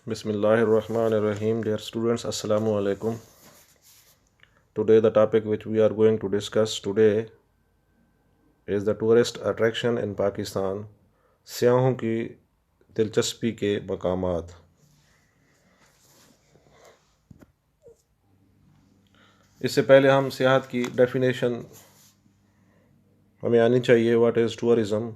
Bismillahirrahmanirrahim. Dear students, Assalamu alaikum. Today the topic which we are going to discuss today is the tourist attraction in Pakistan. सियाहों की दिलचस्पी के मकामात। इससे पहले हम सियाहत की डेफिनेशन हमें आनी चाहिए। What is tourism?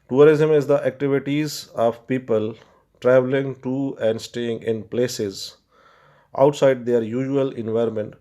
Tourism is the activities of people traveling to and staying in places outside their usual environment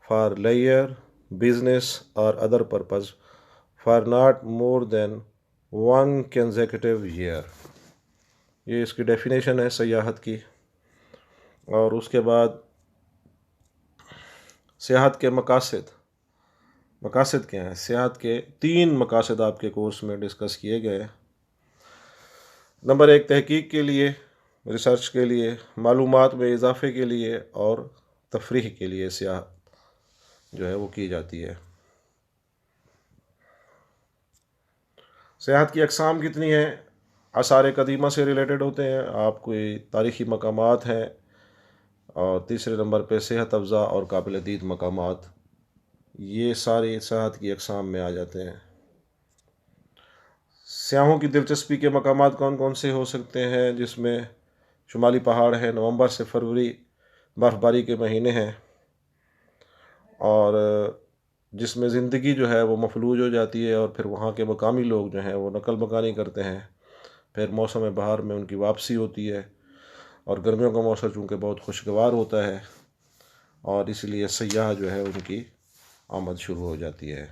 for leisure, business, or other purpose for not more than one consecutive year. ये इसकी definition है सयाहत की। और उसके बाद सियाहत के मकासद क्या हैं? सियाहत के 3 मकासद आपके कोर्स में डिस्कस किए गए। नंबर 1, तहकीक के लिए, रिसर्च के लिए, मालूमात में इजाफे के लिए और तफरीह के लिए सियाहत जो है वो की जाती है। सियाहत की अक़साम कितनी हैं? आसार कदीमा से रिलेटेड होते हैं, आप कोई तारीख़ी मकामात हैं, और तीसरे नंबर पे सेहत अफ़ज़ा और काबिल दीद मकामात। ये सारे सियाहत की अक़साम में आ जाते हैं। सियाहों की दिलचस्पी के मकामात कौन कौन से हो सकते हैं? जिसमें शुमाली पहाड़ हैं, नवंबर से फरवरी बर्फ़बारी के महीने हैं, और जिसमें ज़िंदगी जो है वो मफलूज हो जाती है, और फिर वहाँ के मकामी लोग जो हैं वो नकल मकानी करते हैं। फिर मौसम बहार में उनकी वापसी होती है, और गर्मियों का मौसम चूँकि बहुत खुशगवार होता है, और इसलिए सयाह जो है उनकी आमद शुरू हो जाती है।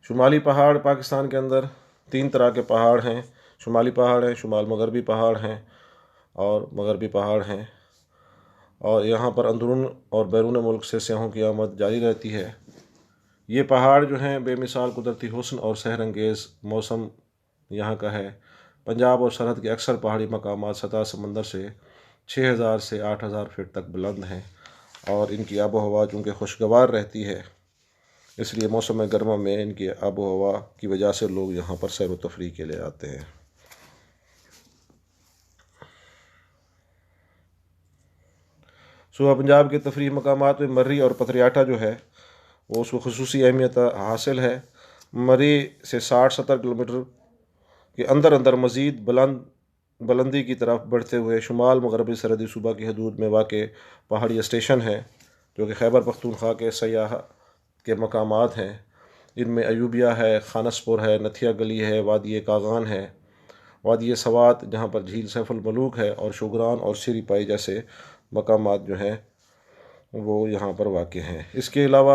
शुमाली पहाड़ पाकिस्तान के अंदर 3 तरह के पहाड़ हैं। शुमाली पहाड़ हैं, शुमाल मगरबी पहाड़ हैं, और मगरबी पहाड़ हैं। और यहाँ पर अंदरून और बैरून मुल्क से सियाहों की आमद जारी रहती है। ये पहाड़ जो हैं बेमिसाल कुदरती हुस्न और सहरंगेज़ मौसम यहाँ का है। पंजाब और सरहद के अक्सर पहाड़ी मकामात सतह समंदर से 6000 से 8000 फीट तक बुलंद हैं, और इनकी आबो हवा चूँकि खुशगवार रहती है, इसलिए मौसम गर्मा में इनकी आबो हवा की वजह से लोग यहाँ पर सैर व तफरीह के लिए आते हैं। सूबा पंजाब के तफरीह मकामात में मर्री और पथरियाटा जो है वो उसको खुसूसी अहमियत हासिल है। मर्री से 60-70 किलोमीटर के अंदर अंदर मज़ीद बुलंदी की तरफ बढ़ते हुए शुमाल मगरबी सरहदी सूबा की हदूद में वाक़ पहाड़ी स्टेशन है, जो कि खैबर पख्तूनख्वा के सयाह के मकामात हैं। इनमें अयूबिया है, खानसपुर है, नथिया गली है, वादी कागान है, वादी सवात जहाँ पर झील सैफुल मलूक है, और शुगरान और सिरी पाई जैसे मकामात जो हैं वो यहाँ पर वाक़ हैं। इसके अलावा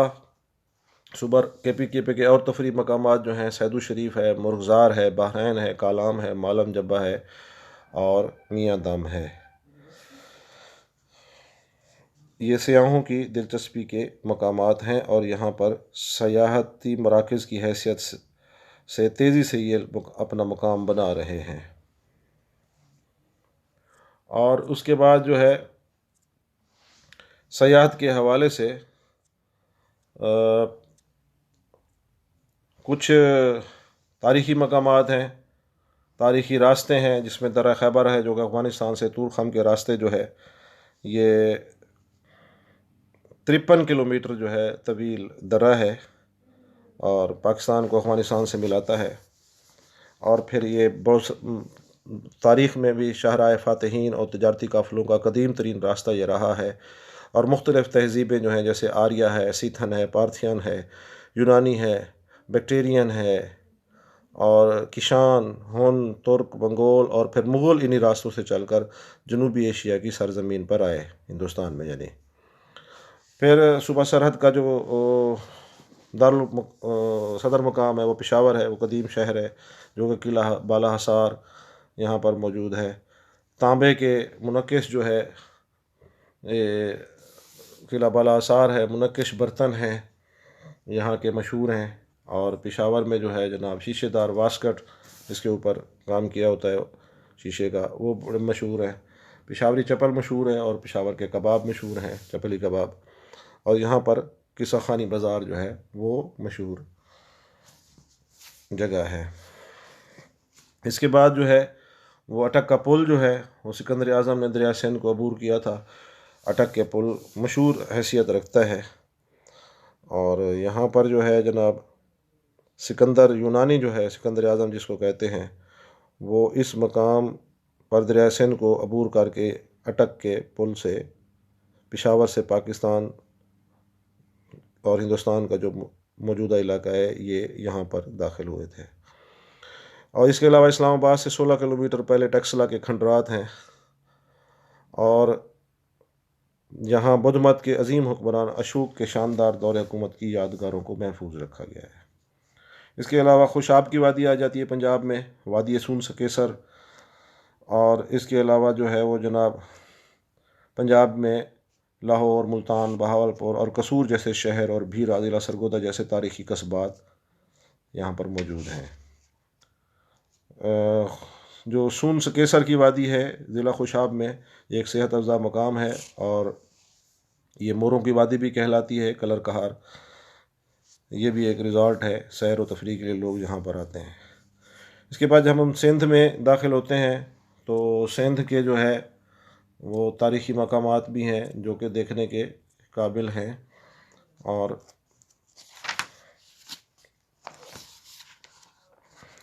सुबर के पी के और तफरी मकामात जो हैं सैदू शरीफ है, मुर्गज़ार है, बहरैन है, कालाम है, मालम जब्बा है, और मियाँ दम है। ये सियाहों की दिलचस्पी के मकामात हैं, और यहाँ पर सयाहती मराकज़ की हैसियत से तेज़ी से ये अपना मकाम बना रहे हैं। और उसके बाद जो है सयाहत के हवाले से कुछ तारीख़ी मकामात हैं, तारीख़ी रास्ते हैं, जिसमें दर्रा खैबर है, जो कि अफ़गानिस्तान से तूर ख़म के रास्ते जो है ये 53 किलोमीटर जो है तवील दर्रा है, और पाकिस्तान को अफ़गानिस्तान से मिलाता है। और फिर ये बहुत तारीख़ में भी शाहराए फ़ातिहीन और तजारती काफ़िलों का कदीम तरीन रास्ता ये रहा है, और मुख्तलिफ़ तहज़ीबें जो हैं जैसे आर्या है, सीथन है, पार्थियन है, यूनानी है, बैक्टीरियन है, और किशान, हुन, तुर्क, मंगोल, और फिर मुग़ल इन्हीं रास्तों से चलकर जनूबी एशिया की सरज़मीन पर आए, हिंदुस्तान में यानी। फिर सूबा सरहद का जो सदर मकाम है वो पेशावर है, वो कदीम शहर है, जो कि किला बाला हसार यहाँ पर मौजूद है। तांबे के मुनक्किश जो है किला बाला हसार है, मुनक्किश बर्तन हैं यहाँ के मशहूर हैं। और पेशावर में जो है जनाब शीशेदार वास्कट, जिसके ऊपर काम किया होता है शीशे का, वो बड़े मशहूर हैं। पेशावरी चप्पल मशहूर है, और पेशावर के कबाब मशहूर हैं, चपली कबाब। और यहाँ पर किस्सा खानी बाज़ार जो है वो मशहूर जगह है। इसके बाद जो है वो अटक का पुल जो है वो सिकंदर आज़म ने दरिया सिंध को अबूर किया था। अटक के पुल मशहूर हैसियत रखता है। और यहाँ पर जो है जनाब सिकंदर यूनानी जो है, सिकंदर आज़म जिसको कहते हैं, वो इस मकाम पर दरिया सिंध को अबूर करके अटक के पुल से पेशावर से पाकिस्तान और हिंदुस्तान का जो मौजूदा इलाका है ये यहाँ पर दाखिल हुए थे। और इसके अलावा इस्लामाबाद से 16 किलोमीटर पहले टक्सला के खंडरात हैं और यहाँ बुद्ध मत के अजीम हुक्मरान अशोक के शानदार दौर हुकूमत की यादगारों को महफूज रखा गया है। इसके अलावा खुशाब की वादी आ जाती है पंजाब में, वादी सून सकेसर। और इसके अलावा जो है वो जनाब पंजाब में लाहौर, मुल्तान, बहावलपुर और कसूर जैसे शहर और भीर, आदिला, सरगोदा जैसे तारीखी कस्बात यहाँ पर मौजूद हैं। जो सून सकेसर की वादी है ज़िला खुशाब में, ये एक सेहत अफ़ज़ा मकाम है और ये मोरों की वादी भी कहलाती है। कलर कहार ये भी एक रिज़ॉर्ट है, सैर व तफरीह के लिए लोग यहाँ पर आते हैं। इसके बाद जब हम सिंध में दाखिल होते हैं तो सिंध के जो है वो तारीख़ी मकामात भी हैं जो कि देखने के काबिल हैं। और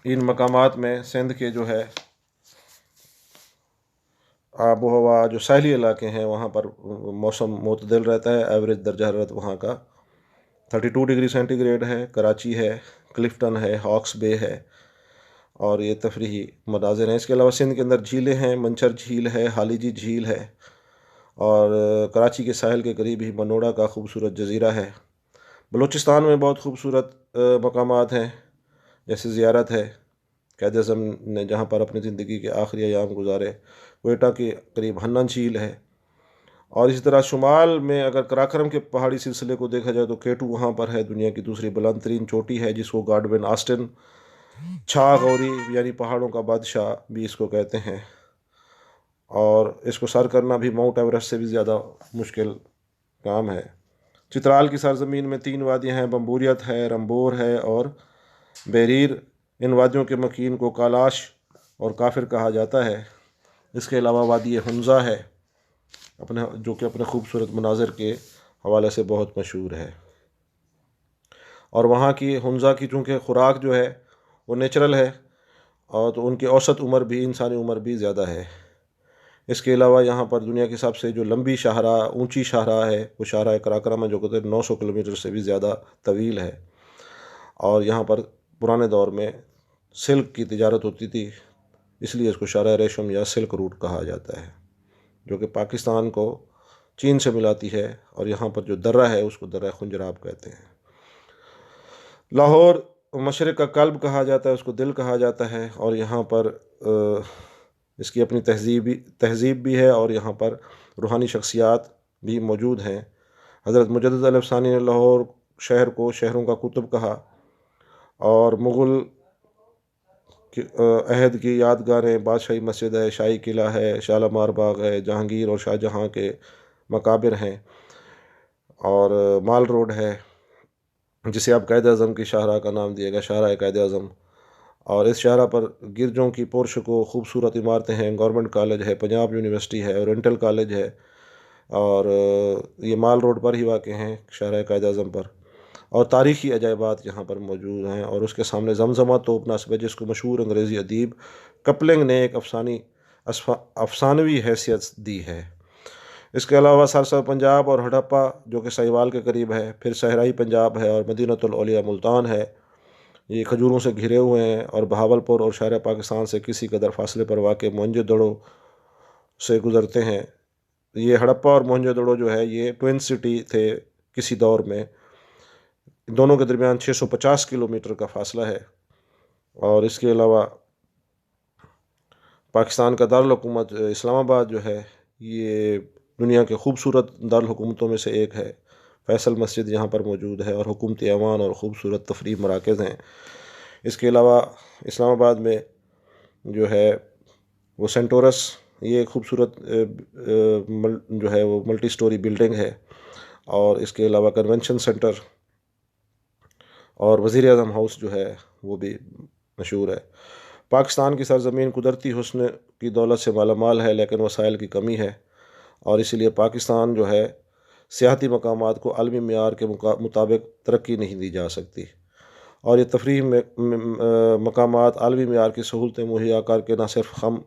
इन मकामात में सिंध के जो है आबो हवा, जो साहली इलाके हैं वहाँ पर मौसम मुतदिल रहता है। एवरेज दर्जा हरारत वहाँ का 32 डिग्री सेंटीग्रेड है। कराची है, क्लिफ्टन है, हॉक्स बे है और ये तफरीही मनाज़िर हैं। इसके अलावा सिंध के अंदर झीलें हैं, मंचर झील है, हालीजी झील है और कराची के साहिल के करीब ही मनोड़ा का खूबसूरत जजीरा है। बलूचिस्तान में बहुत खूबसूरत मकामात हैं, जैसे ज़ियारत है क़ायद आज़म ने जहाँ पर अपनी ज़िंदगी के आखिरी अयाम गुजारे। कोयटा के करीब हन्ना झील है। और इसी तरह शुमाल में अगर कराक्रम के पहाड़ी सिलसिले को देखा जाए तो केटू वहाँ पर है, दुनिया की दूसरी बुलंद तरीन चोटी है जिसको गार्डविन ऑस्टिन छा गौरी यानी पहाड़ों का बादशाह भी इसको कहते हैं। और इसको सर करना भी माउंट एवरेस्ट से भी ज़्यादा मुश्किल काम है। चित्राल की सरजमीन में 3 वादियाँ हैं, बम्बूरियत है, रंबोर है और बेरीर। इन वादियों के मकीन को कालाश और काफिर कहा जाता है। इसके अलावा वादी हुंजा है जो कि अपने खूबसूरत मनाज़र के हवाले से बहुत मशहूर है। और वहाँ की हुंजा की चूँकि ख़ुराक जो है वो नेचुरल है और तो उनकी औसत उम्र भी, इंसानी उम्र भी ज़्यादा है। इसके अलावा यहाँ पर दुनिया के सबसे जो लंबी शाहरा, ऊंची शाहरा है वो शाहरा कराक्रम है जो कि 900 किलोमीटर से भी ज़्यादा तवील है। और यहाँ पर पुराने दौर में सिल्क की तिजारत होती थी, इसलिए इसको शाहरा रेशम या सिल्क रूट कहा जाता है, जो कि पाकिस्तान को चीन से मिलाती है। और यहाँ पर जो दर्रा है उसको दर्रा खुंजराब कहते हैं। लाहौर मशरक़ का कल्ब कहा जाता है, उसको दिल कहा जाता है। और यहाँ पर इसकी अपनी तहज़ीब भी है और यहाँ पर रूहानी शख्सियात भी मौजूद हैं। हज़रत मुजद्दिद अल-अफ़सानी ने लाहौर शहर को शहरों का कुतुब कहा और मुग़ल अहद की यादगारें बादशाही मस्जिद है, शाही किला है, शालामार बाग है, जहांगीर और शाहजहाँ के मकाबिर हैं और माल रोड है जिसे अब क़ायद आज़म की शाहरा का नाम दिया गया, शाहरा क़ायद आज़म। और इस शाहरा पर गिरजों की पुरश को खूबसूरत इमारतें हैं, गवर्नमेंट कॉलेज है, पंजाब यूनिवर्सिटी है, ओरिएंटल कॉलेज है और ये माल रोड पर ही वाक़ हैं, शाहरा क़ायद आज़म पर। और तारीख़ी अजायबात यहाँ पर मौजूद हैं। और उसके सामने जमजमा तोप नस्ब है जिसको मशहूर अंग्रेज़ी अदीब कपलिंग ने एक अफसानवी हैसियत दी है। इसके अलावा सरसर पंजाब और हड़प्पा जो कि साहिवाल के करीब है, फिर सहराई पंजाब है और मदीनतुल औलिया मुल्तान है, ये खजूरों से घिरे हुए हैं। और बहावलपुर और शहर पाकिस्तान से किसी कदर फासले पर वाक़ मोहनजोदड़ो से गुज़रते हैं। ये हड़प्पा और मोहनजोदड़ो जो है ये ट्विन सिटी थे किसी दौर में, दोनों के दरमियान 650 किलोमीटर का फासला है। और इसके अलावा पाकिस्तान का दारुल हुकूमत इस्लामाबाद जो है ये दुनिया के खूबसूरत दारुल हुकूमतों में से एक है। फैसल मस्जिद यहाँ पर मौजूद है और हुकूमती ऐवान और ख़ूबसूरत तफरीह मराकज़ हैं। इसके अलावा इस्लामाबाद में जो है वो सेंटोरस, ये खूबसूरत जो है वो मल्टी स्टोरी बिल्डिंग है। और इसके अलावा कन्वेंशन सेंटर और वज़ीर आज़म हाउस जो है वो भी मशहूर है। पाकिस्तान की सरज़मीन कुदरती हुस्न की दौलत से मालामाल है, लेकिन वसाइल की कमी है, और इसीलिए पाकिस्तान जो है सियाहती मकामात को आलमी मेयार के मुताबिक तरक्की नहीं दी जा सकती। और ये तफरीह मकामात आलमी मेयार की सहूलतें मुहैया करके न सिर्फ हम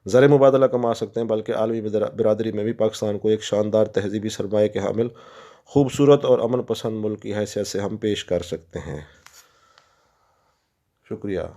ज़र मुबादला कमा सकते हैं, बल्कि आलमी बिरादरी में भी पाकिस्तान को एक शानदार तहजीबी सरमाए के हामिल खूबसूरत और अमन पसंद मुल्क की हैसियत से हम पेश कर सकते हैं। शुक्रिया।